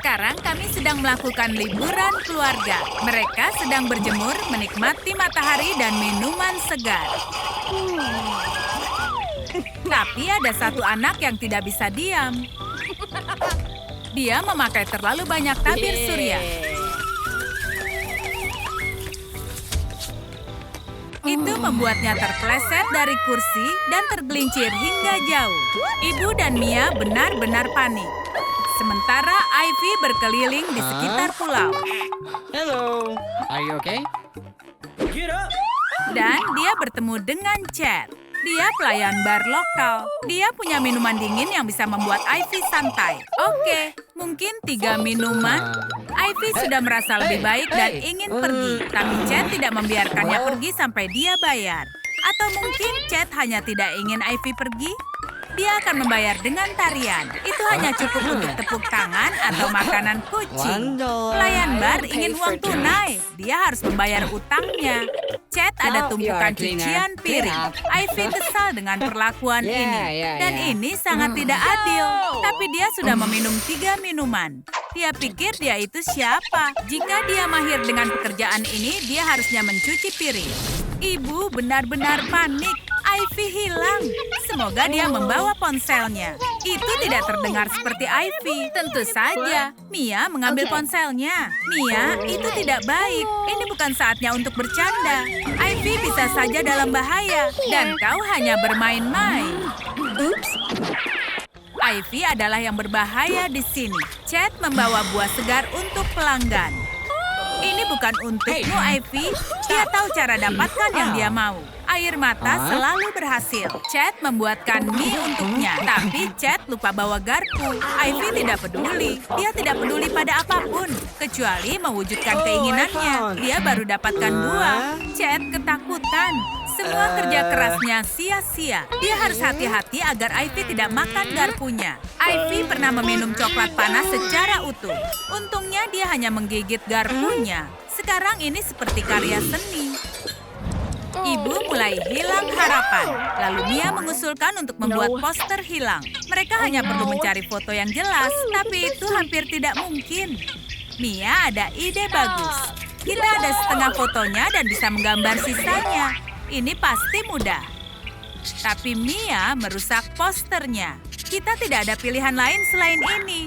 Sekarang kami sedang melakukan liburan keluarga. Mereka sedang berjemur, menikmati matahari dan minuman segar. Tapi ada satu anak yang tidak bisa diam. Dia memakai terlalu banyak tabir surya. Itu membuatnya terpeleset dari kursi dan tergelincir hingga jauh. Ibu dan Mia benar-benar panik. Sementara Ivy berkeliling di sekitar pulau. Hello, are you okay? Dan dia bertemu dengan Chad. Dia pelayan bar lokal. Dia punya minuman dingin yang bisa membuat Ivy santai. Oke, mungkin 3 minuman. Ivy sudah merasa lebih baik dan ingin pergi. Tapi Chad tidak membiarkannya pergi sampai dia bayar. Atau mungkin Chad hanya tidak ingin Ivy pergi? Dia akan membayar dengan tarian. Itu hanya cukup untuk tepuk tangan atau makanan kucing. Pelayan bar ingin uang tunai. Dia harus membayar utangnya. Chad ada tumpukan cucian piring. Ivy kesal dengan perlakuan ini. Dan ini sangat tidak adil. Tapi dia sudah meminum 3 minuman. Dia pikir dia itu siapa? Jika dia mahir dengan pekerjaan ini, dia harusnya mencuci piring. Ibu benar-benar panik. Ivy hilang. Semoga dia membawa ponselnya. Itu tidak terdengar seperti Ivy. Tentu saja. Mia mengambil ponselnya. Mia, itu tidak baik. Ini bukan saatnya untuk bercanda. Ivy bisa saja dalam bahaya. Dan kau hanya bermain-main. Ups. Ivy adalah yang berbahaya di sini. Chad membawa buah segar untuk pelanggan. Ini bukan untukmu, Ivy. Dia tahu cara dapatkan yang dia mau. Air mata selalu berhasil. Chad membuatkan mie untuknya. Tapi Chad lupa bawa garpu. Ivy tidak peduli. Dia tidak peduli pada apapun. Kecuali mewujudkan keinginannya. Dia baru dapatkan buah. Chad ketakutan. Semua kerja kerasnya sia-sia. Dia harus hati-hati agar Ivy tidak makan garpunya. Ivy pernah meminum coklat panas secara utuh. Untungnya dia hanya menggigit garpunya. Sekarang ini seperti karya seni. Ibu mulai hilang harapan. Lalu Mia mengusulkan untuk membuat poster hilang. Mereka hanya perlu mencari foto yang jelas, tapi itu hampir tidak mungkin. Mia ada ide bagus. Kita ada setengah fotonya dan bisa menggambar sisanya. Ini pasti mudah. Tapi Mia merusak posternya. Kita tidak ada pilihan lain selain ini.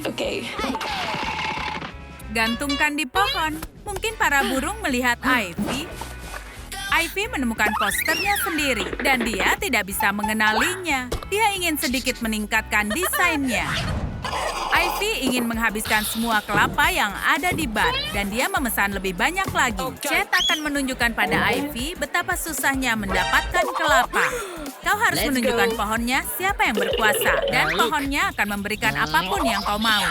Gantungkan di pohon. Mungkin para burung melihat Ivy. Ivy menemukan posternya sendiri, dan dia tidak bisa mengenalinya. Dia ingin sedikit meningkatkan desainnya. Ivy ingin menghabiskan semua kelapa yang ada di bar, dan dia memesan lebih banyak lagi. Chad akan menunjukkan pada Ivy betapa susahnya mendapatkan kelapa. Kau harus menunjukkan pohonnya siapa yang berkuasa, dan pohonnya akan memberikan apapun yang kau mau.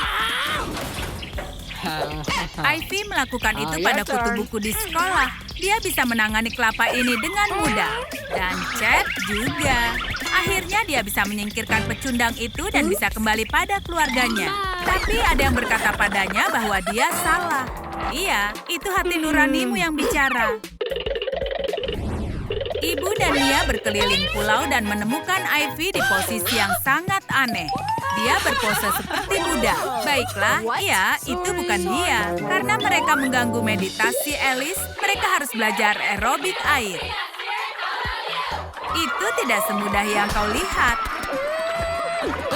Ivy melakukan itu pada kutu buku di sekolah. Dia bisa menangani kelapa ini dengan mudah. Dan Chad juga. Akhirnya dia bisa menyingkirkan pecundang itu dan bisa kembali pada keluarganya. Tapi ada yang berkata padanya bahwa dia salah. Iya, itu hati nuranimu yang bicara. Ibu dan Mia berkeliling pulau dan menemukan Ivy di posisi yang sangat aneh. Dia berpose seperti Buddha. Baiklah, iya, itu bukan dia. Karena mereka mengganggu meditasi Alice, mereka harus belajar aerobik air. Itu tidak semudah yang kau lihat.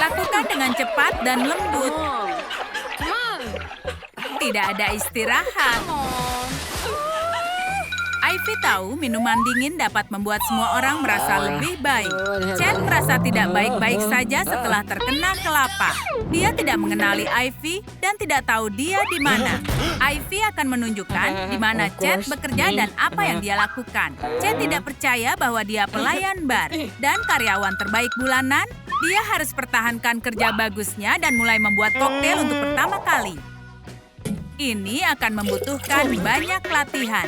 Lakukan dengan cepat dan lembut. Tidak ada istirahat. Ivy tahu minuman dingin dapat membuat semua orang merasa lebih baik. Chad merasa tidak baik-baik saja setelah terkena kelapa. Dia tidak mengenali Ivy dan tidak tahu dia di mana. Ivy akan menunjukkan di mana Chad bekerja dan apa yang dia lakukan. Chad tidak percaya bahwa dia pelayan bar dan karyawan terbaik bulanan. Dia harus pertahankan kerja bagusnya dan mulai membuat koktail untuk pertama kali. Ini akan membutuhkan banyak latihan.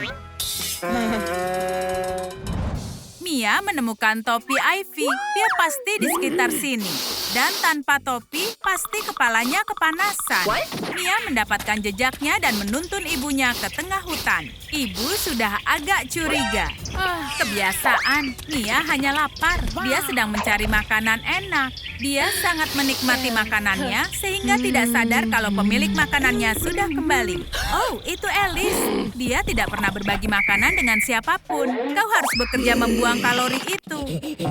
Mia menemukan topi Ivy. Dia pasti di sekitar sini. Dan tanpa topi, pasti kepalanya kepanasan. Mia mendapatkan jejaknya dan menuntun ibunya ke tengah hutan. Ibu sudah agak curiga. Kebiasaan, Mia hanya lapar. Dia sedang mencari makanan enak. Dia sangat menikmati makanannya sehingga tidak sadar kalau pemilik makanannya sudah kembali. Oh, itu Alice. Dia tidak pernah berbagi makanan dengan siapapun. Kau harus bekerja membuang kalori itu.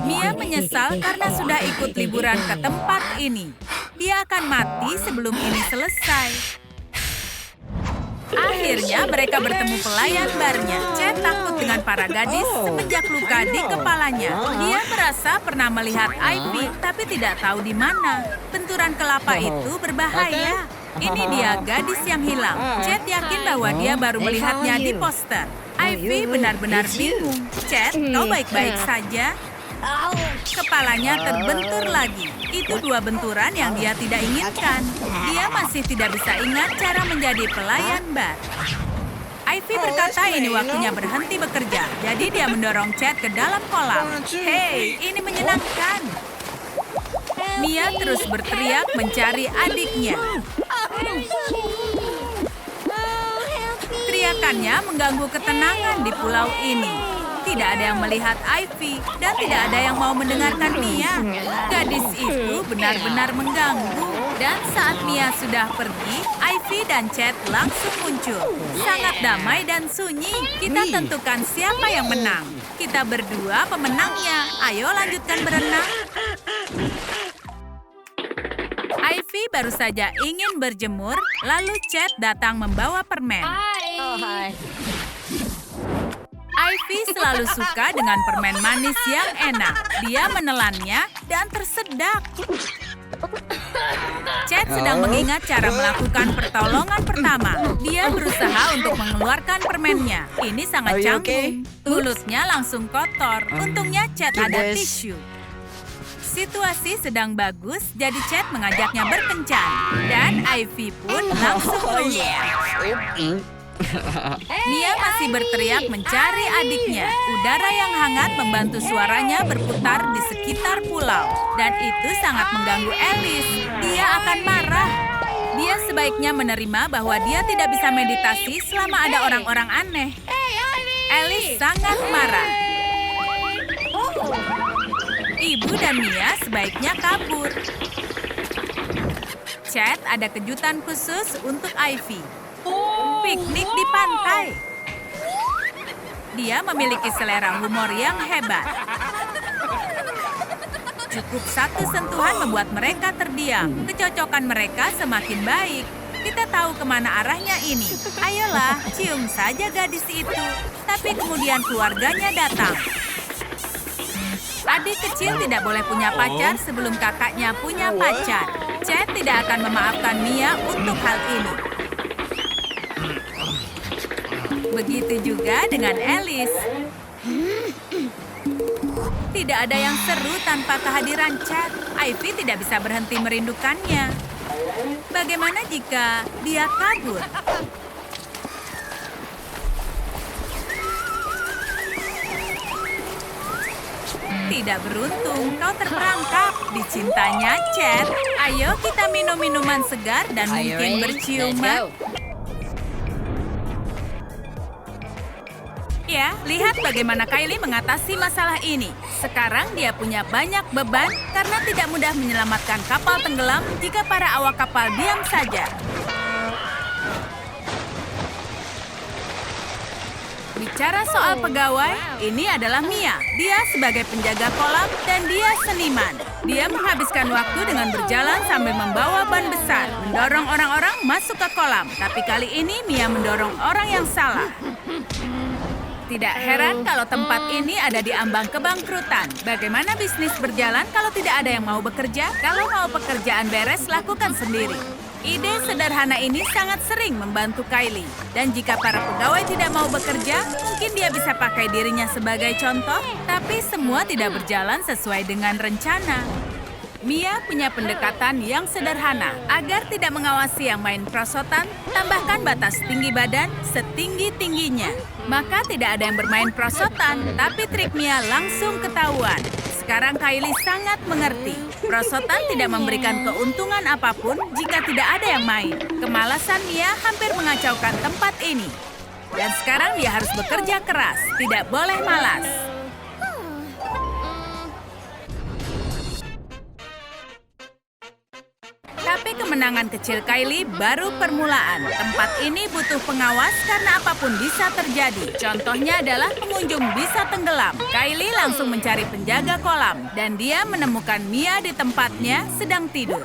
Mia menyesal karena sudah ikut liburan ke tempat ini. Dia akan mati sebelum ini selesai. Akhirnya mereka bertemu pelayan barnya. Chet takut dengan para gadis semenjak luka di kepalanya. Dia merasa pernah melihat Ivy, tapi tidak tahu di mana. Benturan kelapa itu berbahaya. Ini dia gadis yang hilang. Chet yakin bahwa dia baru melihatnya di poster. Ivy benar-benar bingung. Chet, kau baik-baik saja? Kepalanya terbentur lagi. Itu 2 benturan yang dia tidak inginkan. Dia masih tidak bisa ingat cara menjadi pelayan bar. Ivy berkata ini waktunya berhenti bekerja. Jadi dia mendorong Chet ke dalam kolam. Hei, ini menyenangkan. Mia terus berteriak mencari adiknya. Teriakannya mengganggu ketenangan di pulau ini. Tidak ada yang melihat Ivy dan tidak ada yang mau mendengarkan Mia. Gadis itu benar-benar mengganggu. Dan saat Mia sudah pergi, Ivy dan Chet langsung muncul. Sangat damai dan sunyi. Kita tentukan siapa yang menang. Kita berdua pemenangnya. Ayo lanjutkan berenang. Ivy baru saja ingin berjemur, lalu Chet datang membawa permen. Ivy selalu suka dengan permen manis yang enak. Dia menelannya dan tersedak. Chet sedang mengingat cara melakukan pertolongan pertama. Dia berusaha untuk mengeluarkan permennya. Ini sangat canggung. Mulutnya langsung kotor. Untungnya Chet ada tisu. Situasi sedang bagus, jadi Chet mengajaknya berkencan. Dan Ivy pun langsung menyerang. Mia masih berteriak mencari adiknya. Udara yang hangat membantu suaranya berputar di sekitar pulau. Dan itu sangat mengganggu Alice. Dia akan marah. Dia sebaiknya menerima bahwa dia tidak bisa meditasi selama ada orang-orang aneh. Alice sangat marah. Ibu dan Mia sebaiknya kabur. Chet ada kejutan khusus untuk Ivy. Piknik di pantai. Dia memiliki selera humor yang hebat. Cukup 1 sentuhan membuat mereka terdiam. Kecocokan mereka semakin baik. Kita tahu kemana arahnya ini. Ayolah, cium saja gadis itu. Tapi kemudian keluarganya datang. Adik kecil tidak boleh punya pacar sebelum kakaknya punya pacar. Chet tidak akan memaafkan Mia untuk hal ini. Begitu juga dengan Alice. Tidak ada yang seru tanpa kehadiran Chet. Ivy tidak bisa berhenti merindukannya. Bagaimana jika dia kabur? Tidak beruntung, kau terperangkap di cintanya Chet. Ayo kita minum minuman segar dan mungkin berciuman. Ya, lihat bagaimana Kylie mengatasi masalah ini. Sekarang dia punya banyak beban karena tidak mudah menyelamatkan kapal tenggelam jika para awak kapal diam saja. Bicara soal pegawai, ini adalah Mia. Dia sebagai penjaga kolam dan dia seniman. Dia menghabiskan waktu dengan berjalan sambil membawa ban besar, mendorong orang-orang masuk ke kolam. Tapi kali ini Mia mendorong orang yang salah. Tidak heran kalau tempat ini ada di ambang kebangkrutan. Bagaimana bisnis berjalan kalau tidak ada yang mau bekerja? Kalau mau pekerjaan beres, lakukan sendiri. Ide sederhana ini sangat sering membantu Kylie. Dan jika para pegawai tidak mau bekerja, mungkin dia bisa pakai dirinya sebagai contoh. Tapi semua tidak berjalan sesuai dengan rencana. Mia punya pendekatan yang sederhana. Agar tidak mengawasi yang main prosotan, tambahkan batas tinggi badan setinggi-tingginya. Maka tidak ada yang bermain prosotan, tapi trik Mia langsung ketahuan. Sekarang Kylie sangat mengerti. Perosotan tidak memberikan keuntungan apapun jika tidak ada yang main. Kemalasan Mia hampir mengacaukan tempat ini. Dan sekarang dia harus bekerja keras, tidak boleh malas. Tapi kemenangan kecil Kylie baru permulaan. Tempat ini butuh pengawas karena apapun bisa terjadi. Contohnya adalah pengunjung bisa tenggelam. Kylie langsung mencari penjaga kolam dan dia menemukan Mia di tempatnya sedang tidur.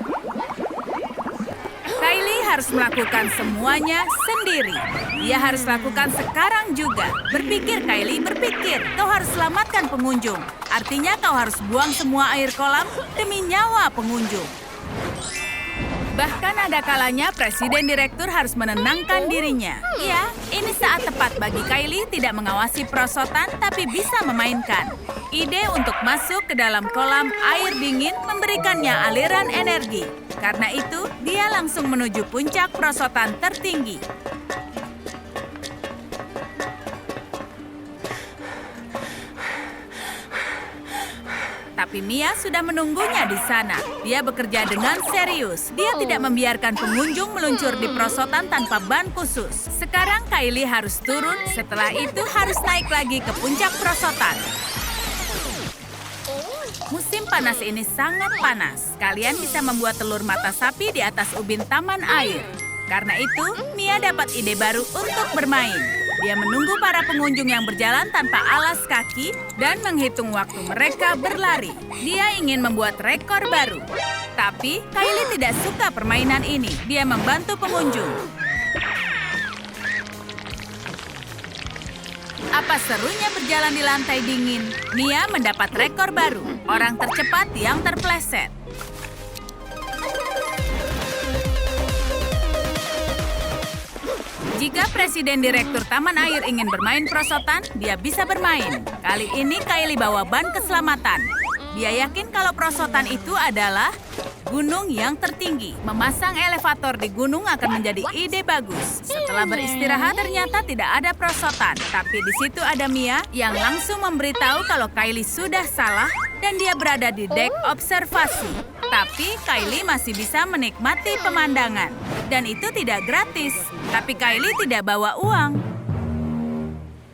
Kylie harus melakukan semuanya sendiri. Dia harus lakukan sekarang juga. Berpikir Kylie, berpikir. Kau harus selamatkan pengunjung. Artinya kau harus buang semua air kolam demi nyawa pengunjung. Bahkan ada kalanya presiden direktur harus menenangkan dirinya. Ya, ini saat tepat bagi Kylie tidak mengawasi perosotan tapi bisa memainkan. Ide untuk masuk ke dalam kolam air dingin memberikannya aliran energi. Karena itu, dia langsung menuju puncak perosotan tertinggi. Tapi Mia sudah menunggunya di sana. Dia bekerja dengan serius. Dia tidak membiarkan pengunjung meluncur di perosotan tanpa ban khusus. Sekarang Kylie harus turun, setelah itu harus naik lagi ke puncak perosotan. Musim panas ini sangat panas. Kalian bisa membuat telur mata sapi di atas ubin taman air. Karena itu, Mia dapat ide baru untuk bermain. Dia menunggu para pengunjung yang berjalan tanpa alas kaki dan menghitung waktu mereka berlari. Dia ingin membuat rekor baru. Tapi, Kylie tidak suka permainan ini. Dia membantu pengunjung. Apa serunya berjalan di lantai dingin? Mia mendapat rekor baru. Orang tercepat yang terpleset. Jika presiden direktur taman air ingin bermain perosotan, dia bisa bermain. Kali ini Kylie bawa ban keselamatan. Dia yakin kalau perosotan itu adalah gunung yang tertinggi. Memasang elevator di gunung akan menjadi ide bagus. Setelah beristirahat, ternyata tidak ada perosotan. Tapi di situ ada Mia yang langsung memberitahu kalau Kylie sudah salah dan dia berada di dek observasi. Tapi Kylie masih bisa menikmati pemandangan. Dan itu tidak gratis. Tapi Kylie tidak bawa uang.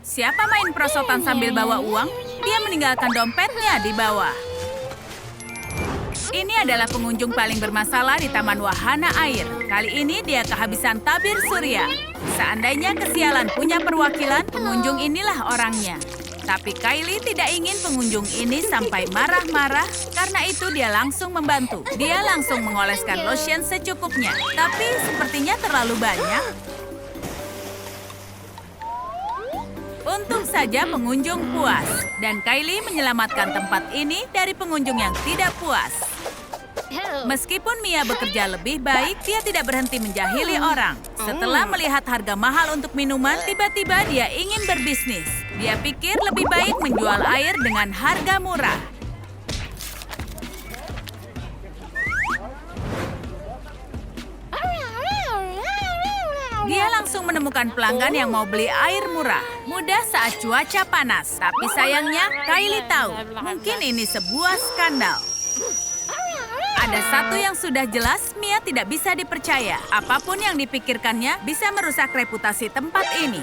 Siapa main perosotan sambil bawa uang? Dia meninggalkan dompetnya di bawah. Ini adalah pengunjung paling bermasalah di Taman Wahana Air. Kali ini dia kehabisan tabir surya. Seandainya kesialan punya perwakilan, pengunjung inilah orangnya. Tapi Kylie tidak ingin pengunjung ini sampai marah-marah, karena itu dia langsung membantu. Dia langsung mengoleskan lotion secukupnya, tapi sepertinya terlalu banyak. Untung saja pengunjung puas, dan Kylie menyelamatkan tempat ini dari pengunjung yang tidak puas. Meskipun Mia bekerja lebih baik, dia tidak berhenti menjahili orang. Setelah melihat harga mahal untuk minuman, tiba-tiba dia ingin berbisnis. Dia pikir lebih baik menjual air dengan harga murah. Dia langsung menemukan pelanggan yang mau beli air murah. Mudah saat cuaca panas. Tapi sayangnya, Kylie tahu, mungkin ini sebuah skandal. Ada satu yang sudah jelas, Mia tidak bisa dipercaya. Apapun yang dipikirkannya bisa merusak reputasi tempat ini.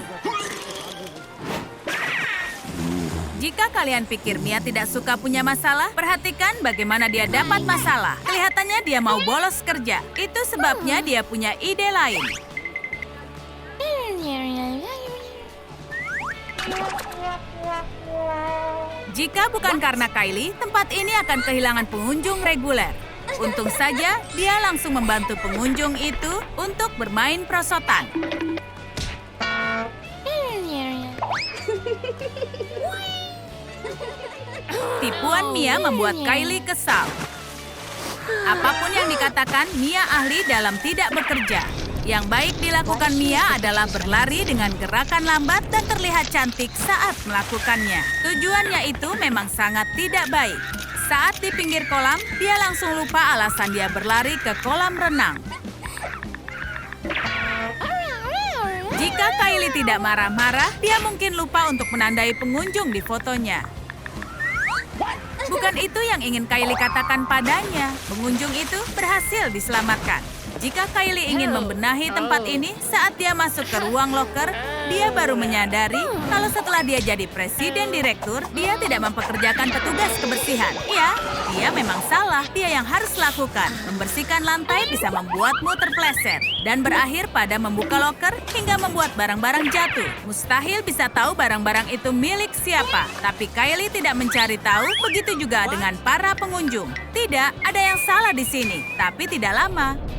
Jika kalian pikir Mia tidak suka punya masalah, perhatikan bagaimana dia dapat masalah. Kelihatannya dia mau bolos kerja. Itu sebabnya dia punya ide lain. Jika bukan karena Kylie, tempat ini akan kehilangan pengunjung reguler. Untung saja, dia langsung membantu pengunjung itu untuk bermain perosotan. Tipuan Mia membuat Kylie kesal. Apapun yang dikatakan, Mia ahli dalam tidak bekerja. Yang baik dilakukan Mia adalah berlari dengan gerakan lambat dan terlihat cantik saat melakukannya. Tujuannya itu memang sangat tidak baik. Saat di pinggir kolam, dia langsung lupa alasan dia berlari ke kolam renang. Jika Kylie tidak marah-marah, dia mungkin lupa untuk menandai pengunjung di fotonya. Bukan itu yang ingin Kylie katakan padanya. Pengunjung itu berhasil diselamatkan. Jika Kylie ingin membenahi tempat ini, saat dia masuk ke ruang loker, dia baru menyadari kalau setelah dia jadi presiden direktur, dia tidak mempekerjakan petugas kebersihan. Ya, dia memang salah. Dia yang harus lakukan. Membersihkan lantai bisa membuatmu terpleset dan berakhir pada membuka loker hingga membuat barang-barang jatuh. Mustahil bisa tahu barang-barang itu milik siapa. Tapi Kylie tidak mencari tahu, begitu juga dengan para pengunjung. Tidak, ada yang salah di sini, tapi tidak lama.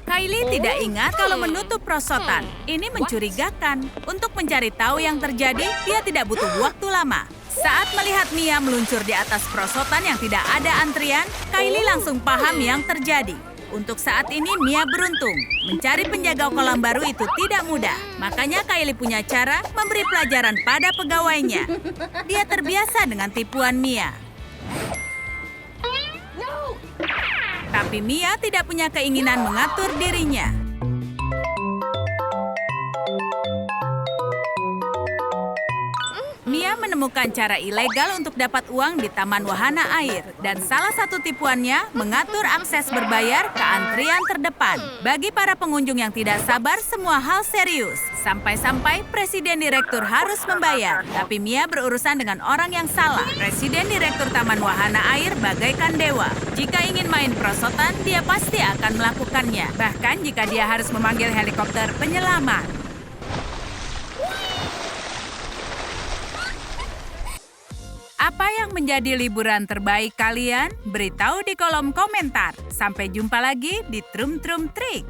Kylie tidak ingat kalau menutup perosotan. Ini mencurigakan. Untuk mencari tahu yang terjadi, dia tidak butuh waktu lama. Saat melihat Mia meluncur di atas perosotan yang tidak ada antrian, Kylie langsung paham yang terjadi. Untuk saat ini, Mia beruntung. Mencari penjaga kolam baru itu tidak mudah. Makanya Kylie punya cara memberi pelajaran pada pegawainya. Dia terbiasa dengan tipuan Mia. Tapi Mia tidak punya keinginan mengatur dirinya. Mia menemukan cara ilegal untuk dapat uang di Taman Wahana Air. Dan salah satu tipuannya mengatur akses berbayar ke antrian terdepan. Bagi para pengunjung yang tidak sabar, semua hal serius. Sampai-sampai Presiden Direktur harus membayar. Tapi Mia berurusan dengan orang yang salah. Presiden Direktur Taman Wahana Air bagaikan dewa. Jika ingin main perosotan, dia pasti akan melakukannya. Bahkan jika dia harus memanggil helikopter penyelamat. Apa yang menjadi liburan terbaik kalian? Beritahu di kolom komentar. Sampai jumpa lagi di Trum Trum Trik.